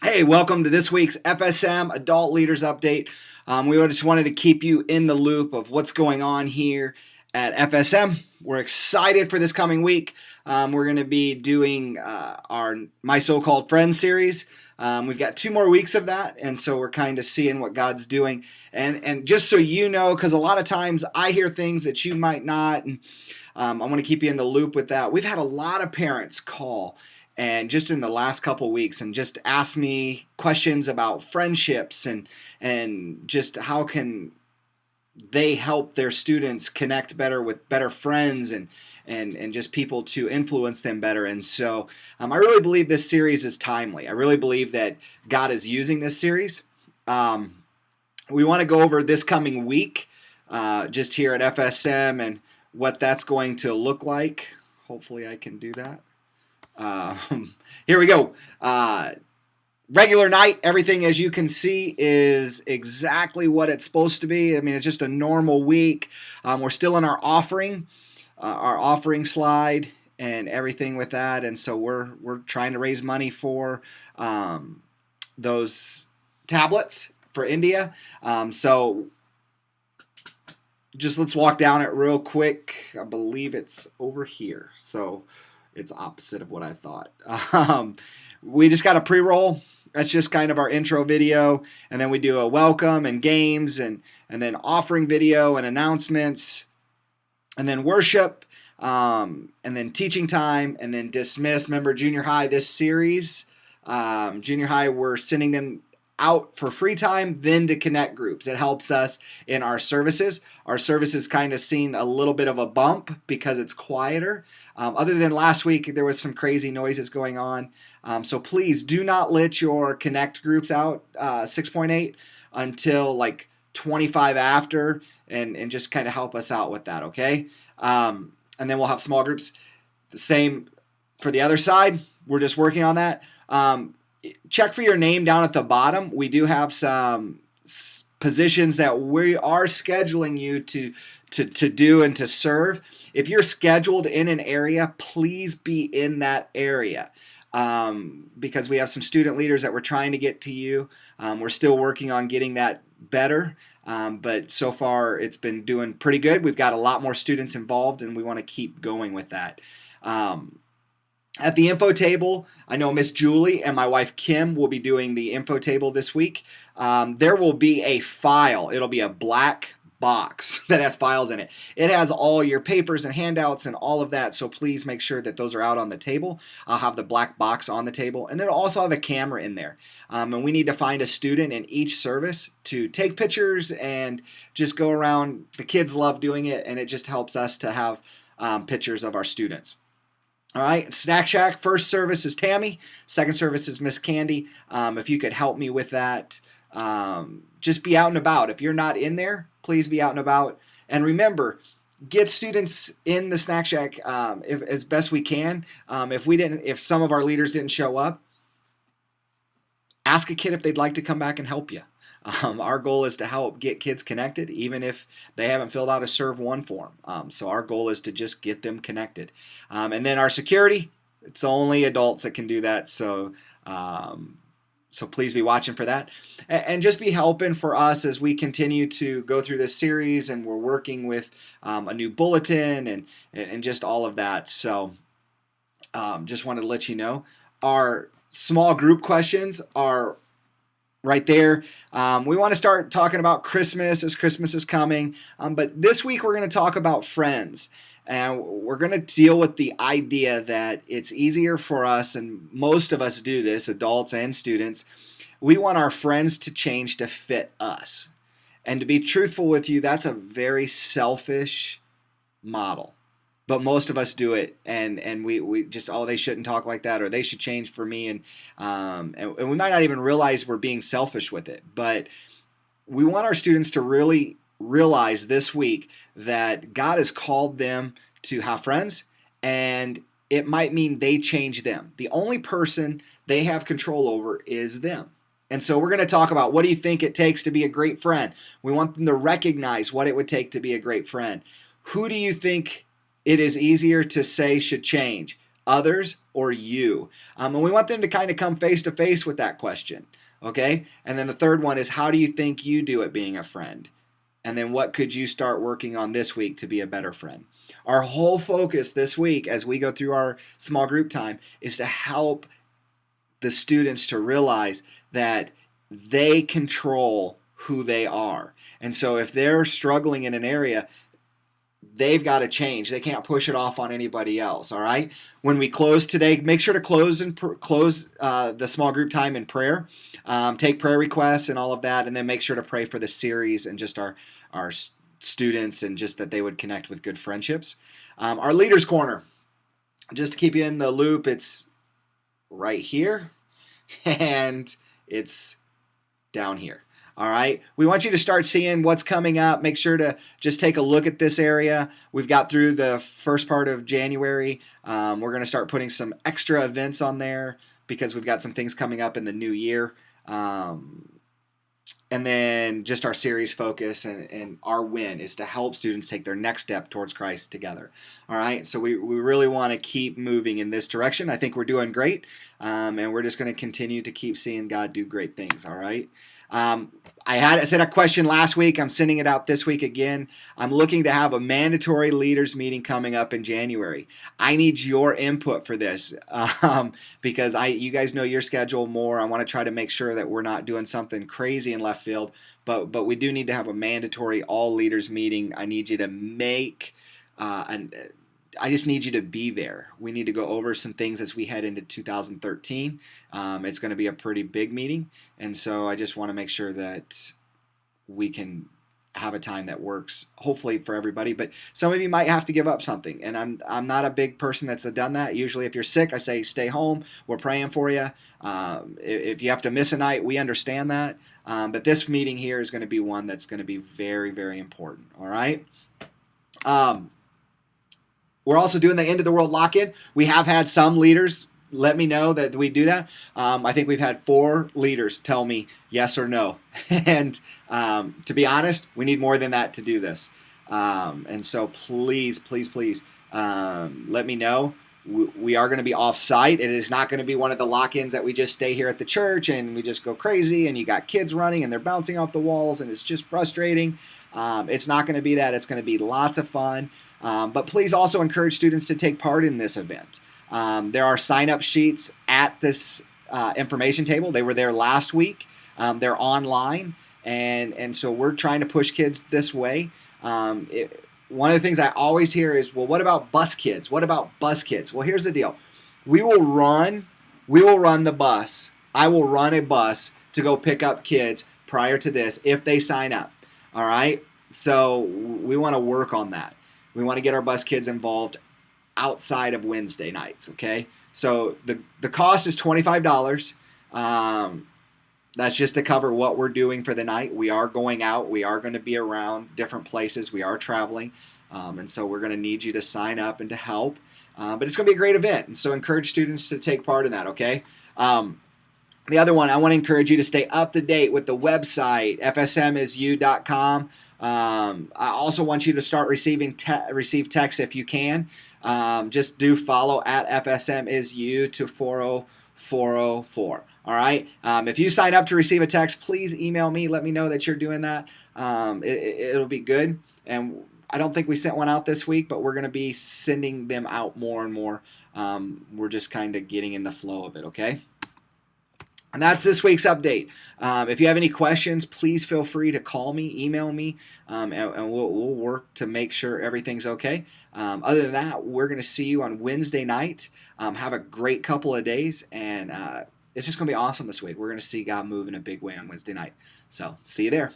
Hey, welcome to this week's FSM Adult Leaders Update. We just wanted to keep you in the loop of what's going on here at FSM. We're excited for this coming week. We're going to be doing our My So-Called Friends series. We've got 2 more weeks of that, and so we're kind of seeing what God's doing. And just so you know, because a lot of times I hear things that you might not, and I want to keep you in the loop with that. We've had a lot of parents call and just in the last couple weeks and just ask me questions about friendships and just how can they help their students connect better with better friends and just people to influence them better. And so I really believe this series is timely. I really believe that God is using this series. We want to go over this coming week just here at FSM and what that's going to look like. Hopefully I can do that. Here we go. Regular night, everything as you can see is exactly what it's supposed to be. I mean, it's just a normal week. We're still in our offering slide and everything with that, and so we're trying to raise money for those tablets for India. So just let's walk down it real quick. I believe it's over here. So it's opposite of what I thought. We just got a pre-roll. That's just kind of our intro video. And then we do a welcome and games and then offering video and announcements. And then worship. And then teaching time. And then dismiss. Remember junior high, this series. Junior high, we're sending them out for free time, then to connect groups. It helps us in our services. Our services kind of seen a little bit of a bump because it's quieter. Other than last week, there was some crazy noises going on. So please do not let your connect groups out 6.8 until like 25 after and just kind of help us out with that, okay? And then we'll have small groups. The same for the other side. We're just working on that. Check for your name down at the bottom. We do have some positions that we are scheduling you to do and to serve. If you're scheduled in an area, please be in that area because we have some student leaders that we're trying to get to you. We're still working on getting that better, but so far it's been doing pretty good. We've got a lot more students involved, and we want to keep going with that. At the info table, I know Miss Julie and my wife Kim will be doing the info table this week. There will be a file. It'll be a black box that has files in it. It has all your papers and handouts and all of that, so please make sure that those are out on the table. I'll have the black box on the table, and it'll also have a camera in there. And we need to find a student in each service to take pictures and just go around. The kids love doing it, and it just helps us to have pictures of our students. All right, Snack Shack, first service is Tammy, second service is Miss Candy. If you could help me with that, just be out and about. If you're not in there, please be out and about. And remember, get students in the Snack Shack as best we can. If some of our leaders didn't show up, ask a kid if they'd like to come back and help you. Our goal is to help get kids connected, even if they haven't filled out a Serve 1 form. So our goal is to just get them connected. And then our security, it's only adults that can do that. So please be watching for that. And just be helping for us as we continue to go through this series, and we're working with a new bulletin and just all of that. So just wanted to let you know. Our small group questions are right there. We want to start talking about Christmas as Christmas is coming. But this week we're going to talk about friends. And we're going to deal with the idea that it's easier for us, and most of us do this, adults and students. We want our friends to change to fit us. And to be truthful with you, that's a very selfish model. But most of us do it, and we just, oh, they shouldn't talk like that, or they should change for me, and we might not even realize we're being selfish with it. But we want our students to really realize this week that God has called them to have friends, and it might mean they change them. The only person they have control over is them. And so we're going to talk about, what do you think it takes to be a great friend? We want them to recognize what it would take to be a great friend. Who do you think it is easier to say should change? others, or you? And we want them to kind of come face to face with that question. Okay? And then the third one is, how do you think you do at being a friend? And then what could you start working on this week to be a better friend? Our whole focus this week as we go through our small group time is to help the students to realize that they control who they are. And so if they're struggling in an area, they've got to change. They can't push it off on anybody else. All right. When we close today, make sure to close the small group time in prayer. Take prayer requests and all of that, and then make sure to pray for the series and just our students, and just that they would connect with good friendships. Our leaders corner, just to keep you in the loop, it's right here, and it's down here. All right. We want you to start seeing what's coming up. Make sure to just take a look at this area. We've got through the first part of January. We're going to start putting some extra events on there because we've got some things coming up in the new year. And then just our series focus and our win is to help students take their next step towards Christ together. All right, so we really want to keep moving in this direction. I think we're doing great, and we're just going to continue to keep seeing God do great things. All right. I said a question last week. I'm sending it out this week again. I'm looking to have a mandatory leaders meeting coming up in January. I need your input for this because you guys know your schedule more. I want to try to make sure that we're not doing something crazy in left field, but we do need to have a mandatory all leaders meeting. I need you to make I just need you to be there. We need to go over some things as we head into 2013. It's going to be a pretty big meeting, and so I just want to make sure that we can have a time that works, hopefully for everybody. But some of you might have to give up something, and I'm not a big person that's done that. Usually, if you're sick, I say stay home. We're praying for you. If you have to miss a night, we understand that. But this meeting here is going to be one that's going to be very, very important. All right. We're also doing the end of the world lock-in. We have had some leaders let me know that we do that. I think we've had 4 leaders tell me yes or no. And to be honest, we need more than that to do this. And so please, please, please let me know. We are going to be off-site. It is not going to be one of the lock-ins that we just stay here at the church and we just go crazy and you got kids running and they're bouncing off the walls and it's just frustrating. It's not going to be that. It's going to be lots of fun. But please also encourage students to take part in this event. There are sign-up sheets at this information table. They were there last week. They're online. And so we're trying to push kids this way. One of the things I always hear is, well, what about bus kids? What about bus kids? Well, here's the deal. We will run the bus. I will run a bus to go pick up kids prior to this if they sign up. All right? So we want to work on that. We want to get our bus kids involved outside of Wednesday nights, okay? So the cost is $25. That's just to cover what we're doing for the night. We are going out. We are going to be around different places. We are traveling. And so we're going to need you to sign up and to help. But it's going to be a great event. And so encourage students to take part in that, okay? The other one, I want to encourage you to stay up to date with the website, fsmisu.com. I also want you to start receive texts if you can. Just do follow at FSMISU to 40404. All right. If you sign up to receive a text, please email me. Let me know that you're doing that. It'll be good. And I don't think we sent one out this week, but we're going to be sending them out more and more. We're just kind of getting in the flow of it. Okay. And that's this week's update. If you have any questions, please feel free to call me, email me, and we'll work to make sure everything's okay. Other than that, we're going to see you on Wednesday night. Have a great couple of days, and it's just going to be awesome this week. We're going to see God move in a big way on Wednesday night. So see you there.